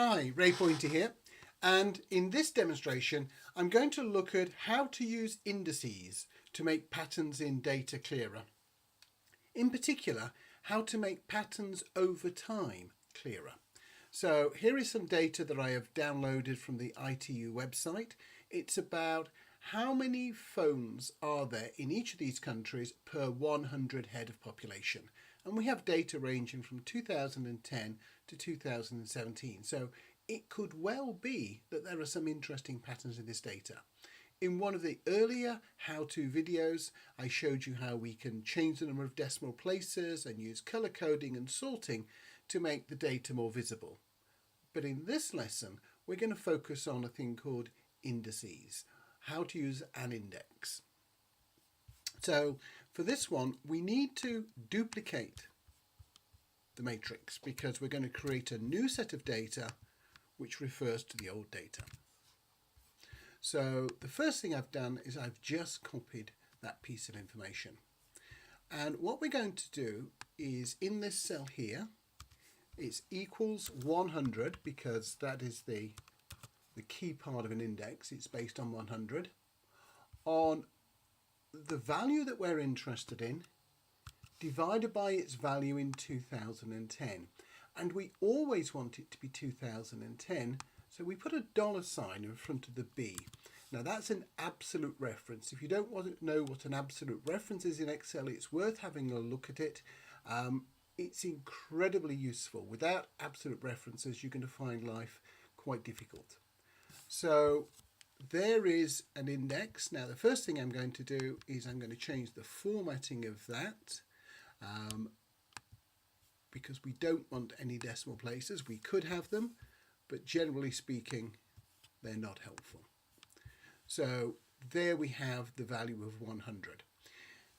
Hi, Ray Poynter here, and in this demonstration I'm going to look at how to use indices to make patterns in data clearer. In particular, how to make patterns over time clearer. So here is some data that I have downloaded from the ITU website. It's about how many phones are there in each of these countries per 100 head of population. And we have data ranging from 2010 to 2017. So it could well be that there are some interesting patterns in this data. In one of the earlier how-to videos, I showed you how we can change the number of decimal places and use color coding and sorting to make the data more visible. But in this lesson, we're going to focus on a thing called indices, how to use an index. So for this one, we need to duplicate the matrix because we're going to create a new set of data which refers to the old data. So the first thing I've done is I've just copied that piece of information. And what we're going to do is in this cell here, it's equals 100 because that is the key part of an index. It's based on 100. On the value that we're interested in divided by its value in 2010. And we always want it to be 2010. So we put a $sign in front of the B. Now that's an absolute reference. If you don't want to know what an absolute reference is in Excel, it's worth having a look at it. It's incredibly useful. Without absolute references, you're going to find life quite difficult. So there is an index. Now the first thing I'm going to do is I'm going to change the formatting of that. Because we don't want any decimal places. We could have them, but generally speaking, they're not helpful. So there we have the value of 100.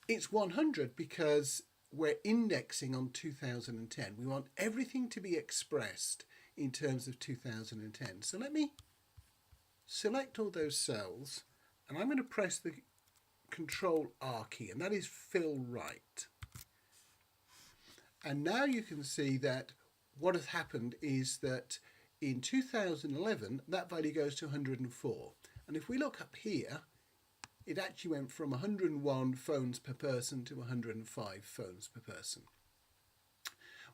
It's 100 because we're indexing on 2010. We want everything to be expressed in terms of 2010. So let me select all those cells, and I'm going to press the Control R key, and that is fill right. And now you can see that what has happened is that in 2011, that value goes to 104. And if we look up here, it actually went from 101 phones per person to 105 phones per person,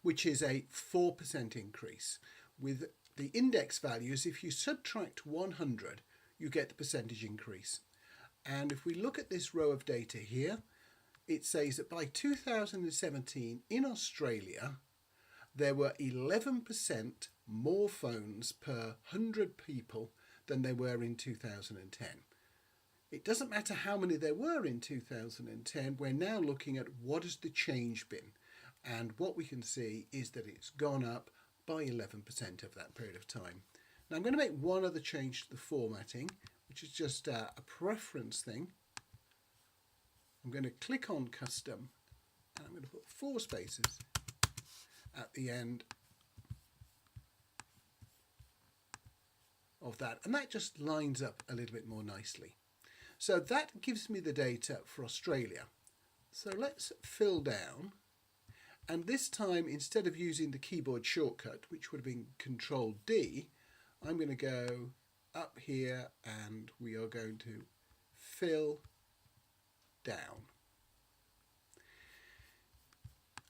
which is a 4% increase. With the index values, if you subtract 100, you get the percentage increase. And if we look at this row of data here, it says that by 2017 in Australia, there were 11% more phones per 100 people than there were in 2010. It doesn't matter how many there were in 2010, we're now looking at what has the change been. And what we can see is that it's gone up by 11% of that period of time. Now I'm going to make one other change to the formatting, which is just a preference thing. I'm going to click on custom and I'm going to put 4 spaces at the end of that, and that just lines up a little bit more nicely. So that gives me the data for Australia. So let's fill down, and this time instead of using the keyboard shortcut, which would have been Control D, I'm going to go up here and we are going to fill down.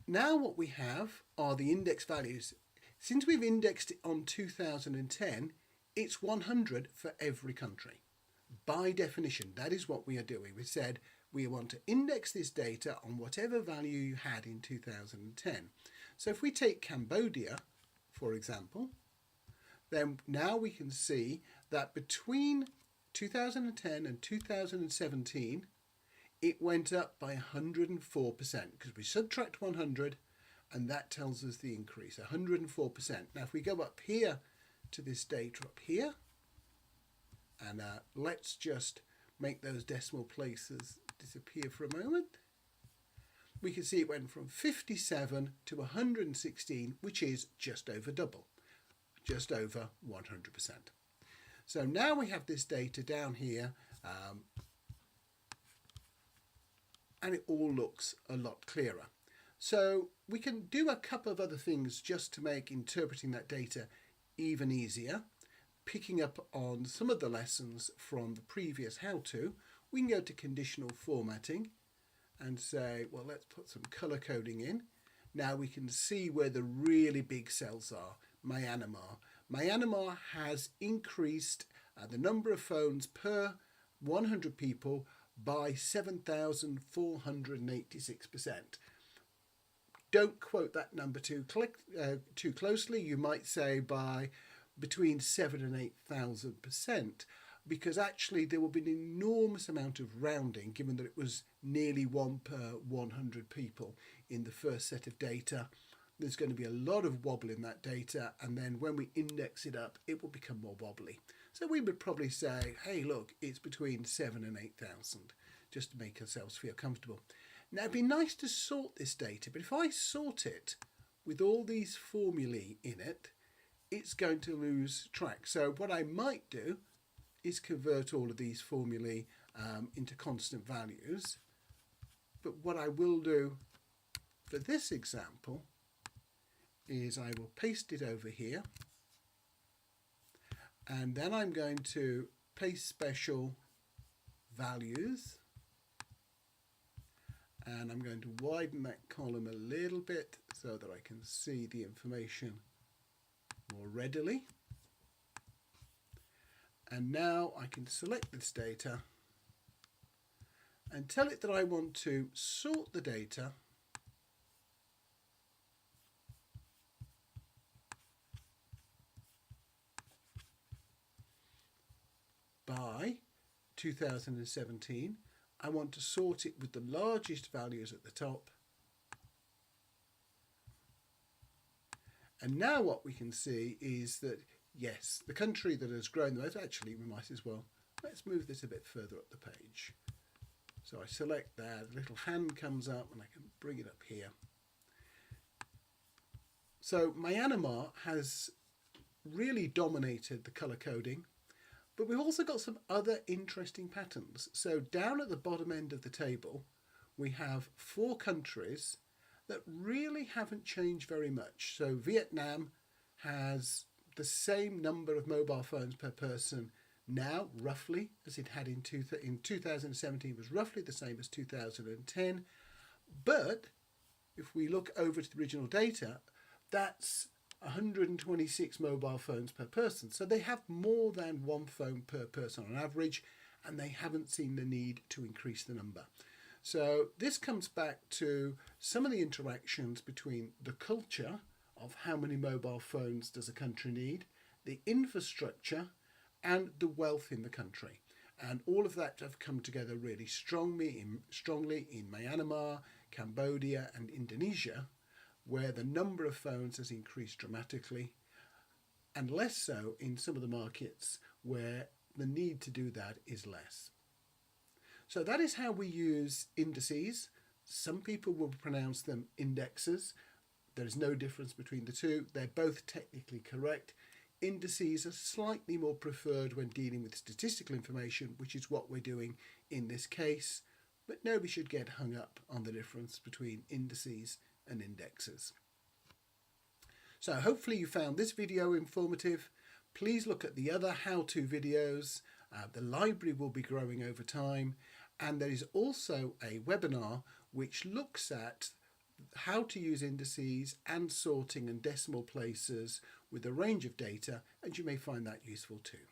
Now what we have are the index values. Since we've indexed it on 2010, it's 100 for every country. By definition, that is what we are doing. We said we want to index this data on whatever value you had in 2010. So if we take Cambodia, for example, then now we can see that between 2010 and 2017, it went up by 104% because we subtract 100 and that tells us the increase, 104%. Now if we go up here to this data up here, and let's just make those decimal places disappear for a moment, we can see it went from 57 to 116, which is just over double, just over 100%. So now we have this data down here, and it all looks a lot clearer. So we can do a couple of other things just to make interpreting that data even easier, picking up on some of the lessons from the previous how-to, we can go to conditional formatting and say, well, let's put some color coding in. Now we can see where the really big cells are. Myanmar. Myanmar has increased the number of phones per 100 people by 7,486%. Don't quote that number too closely. You might say by between 7 and 8,000%, because actually there will be an enormous amount of rounding, given that it was nearly 1 per 100 people in the first set of data. There's going to be a lot of wobble in that data, and then when we index it up, it will become more wobbly. So we would probably say, hey, look, it's between 7 and 8,000, just to make ourselves feel comfortable. Now, it'd be nice to sort this data, but if I sort it with all these formulae in it, it's going to lose track. So what I might do is convert all of these formulae into constant values. But what I will do for this example is I will paste it over here, and then I'm going to paste special values, and I'm going to widen that column a little bit so that I can see the information more readily. And now I can select this data and tell it that I want to sort the data by 2017. I want to sort it with the largest values at the top. And now what we can see is that, yes, the country that has grown the most, actually we might as well, let's move this a bit further up the page. So I select that, a little hand comes up and I can bring it up here. So Myanmar has really dominated the colour coding, but we've also got some other interesting patterns. So down at the bottom end of the table, we have 4 countries that really haven't changed very much. So Vietnam has the same number of mobile phones per person now, roughly, as it had in 2017, was roughly the same as 2010. But if we look over to the original data, that's 126 mobile phones per person. So they have more than 1 phone per person on average, and they haven't seen the need to increase the number. So this comes back to some of the interactions between the culture of how many mobile phones does a country need, the infrastructure, and the wealth in the country. And all of that have come together really strongly in Myanmar, Cambodia, and Indonesia, where the number of phones has increased dramatically, and less so in some of the markets where the need to do that is less. So that is how we use indices. Some people will pronounce them indexes. There is no difference between the two. They're both technically correct. Indices are slightly more preferred when dealing with statistical information, which is what we're doing in this case. But nobody should get hung up on the difference between indices and indexes. So hopefully you found this video informative. Please look at the other how-to videos. The library will be growing over time, and there is also a webinar which looks at how to use indices and sorting and decimal places with a range of data, and you may find that useful too.